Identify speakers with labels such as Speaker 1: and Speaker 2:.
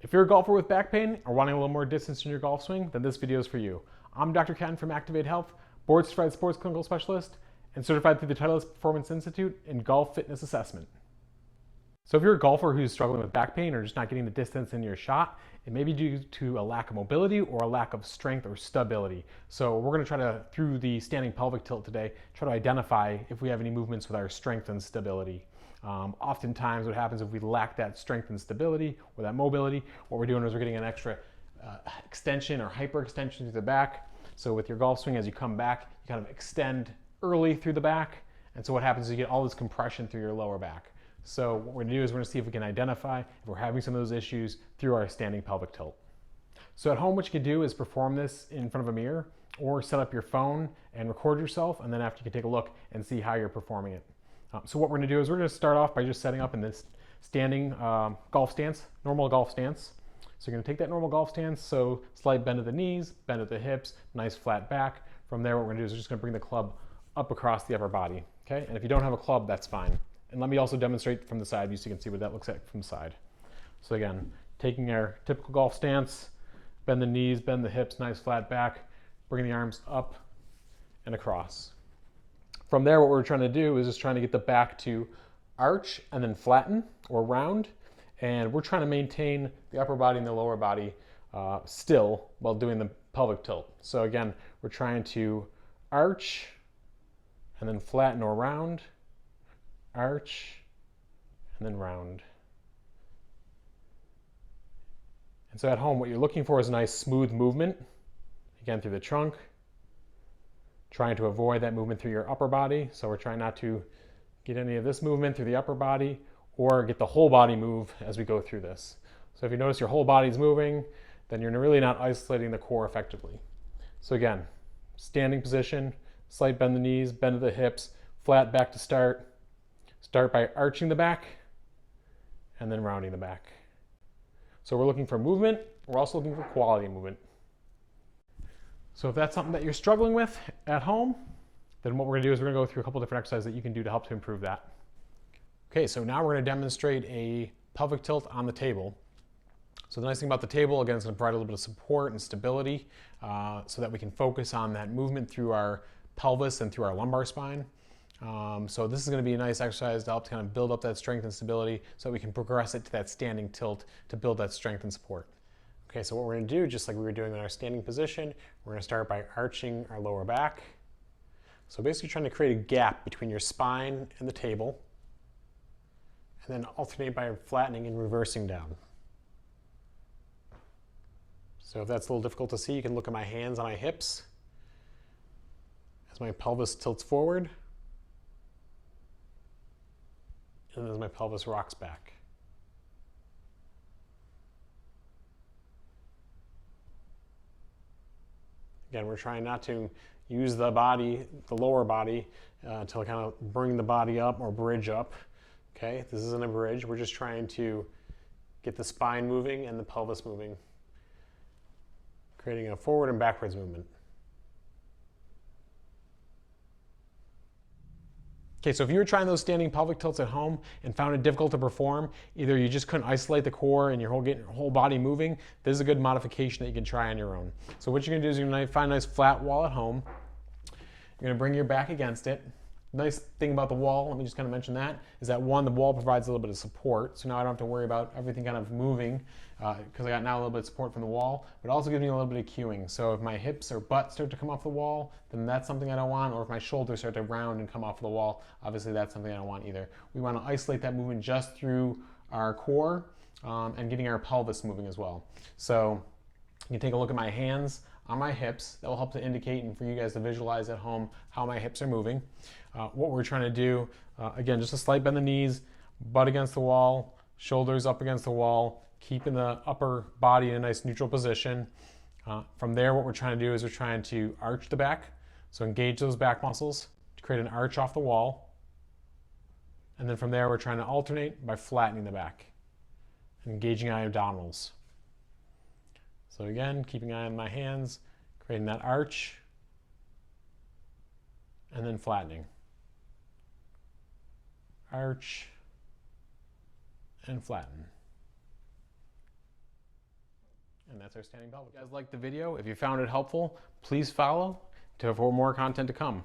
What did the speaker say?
Speaker 1: If you're a golfer with back pain or wanting a little more distance in your golf swing, then this video is for you. I'm Dr. Ken from Activate Health, board certified sports clinical specialist, and certified through the Titleist Performance Institute in golf fitness assessment. So if you're a golfer who's struggling with back pain or just not getting the distance in your shot, it may be due to a lack of mobility or a lack of strength or stability. So we're going to try to, through the standing pelvic tilt today, try to identify if we have any movements with our strength and stability. Oftentimes what happens if we lack that strength and stability or that mobility, what we're doing is we're getting an extra extension or hyperextension through the back. So with your golf swing, as you come back, you kind of extend early through the back. And so what happens is you get all this compression through your lower back. So what we're going to do is we're going to see if we can identify if we're having some of those issues through our standing pelvic tilt. So at home, what you can do is perform this in front of a mirror or set up your phone and record yourself, and then after you can take a look and see how you're performing it. So what we're going to do is we're going to start off by just setting up in this standing golf stance, normal golf stance. So you're going to take that normal golf stance, so slight bend of the knees, bend of the hips, nice flat back. From there, what we're going to do is we're just going to bring the club up across the upper body. Okay, and if you don't have a club, that's fine. And let me also demonstrate from the side view so you can see what that looks like from the side. So again, taking our typical golf stance, bend the knees, bend the hips, nice flat back, bring the arms up and across. From there, what we're trying to do is just trying to get the back to arch and then flatten or round. And we're trying to maintain the upper body and the lower body still while doing the pelvic tilt. So again, we're trying to arch and then flatten or round, arch and then round. And so at home, what you're looking for is a nice smooth movement, again through the trunk, trying to avoid that movement through your upper body. So we're trying not to get any of this movement through the upper body or get the whole body move as we go through this. So if you notice your whole body's moving, then you're really not isolating the core effectively. So again, standing position, slight bend the knees, bend of the hips, flat back to start. Start by arching the back and then rounding the back. So we're looking for movement. We're also looking for quality movement. So if that's something that you're struggling with at home, then what we're going to do is we're going to go through a couple different exercises that you can do to help to improve that. Okay, so now we're going to demonstrate a pelvic tilt on the table. So the nice thing about the table, again, is going to provide a little bit of support and stability so that we can focus on that movement through our pelvis and through our lumbar spine. So this is going to be a nice exercise to help to kind of build up that strength and stability so that we can progress it to that standing tilt to build that strength and support. Okay, so what we're going to do, just like we were doing in our standing position, we're going to start by arching our lower back. So basically trying to create a gap between your spine and the table, and then alternate by flattening and reversing down. So if that's a little difficult to see, you can look at my hands on my hips as my pelvis tilts forward, and as my pelvis rocks back. Again, we're trying not to use the body, the lower body, to kind of bring the body up or bridge up. Okay, this isn't a bridge. We're just trying to get the spine moving and the pelvis moving, creating a forward and backwards movement. Okay, so if you were trying those standing pelvic tilts at home and found it difficult to perform, either you just couldn't isolate the core and get your whole body moving, this is a good modification that you can try on your own. So what you're going to do is you're going to find a nice flat wall at home. You're going to bring your back against it. Nice thing about the wall, let me just kind of mention that, is that one, the wall provides a little bit of support, so now I don't have to worry about everything kind of moving because I got now a little bit of support from the wall, but it also gives me a little bit of cueing. So if my hips or butt start to come off the wall, then that's something I don't want, or if my shoulders start to round and come off the wall, obviously that's something I don't want either. We want to isolate that movement just through our core and getting our pelvis moving as well. So you can take a look at my hands on my hips. That will help to indicate and for you guys to visualize at home how my hips are moving. What we're trying to do, again, just a slight bend the knees, butt against the wall, shoulders up against the wall, keeping the upper body in a nice neutral position. From there, what we're trying to do is we're trying to arch the back. So engage those back muscles to create an arch off the wall. And then from there, we're trying to alternate by flattening the back, engaging our abdominals. So again, keeping an eye on my hands, creating that arch, and then flattening. Arch, and flatten. that's our standing pelvic. If you guys liked the video, if you found it helpful, please follow for more content to come.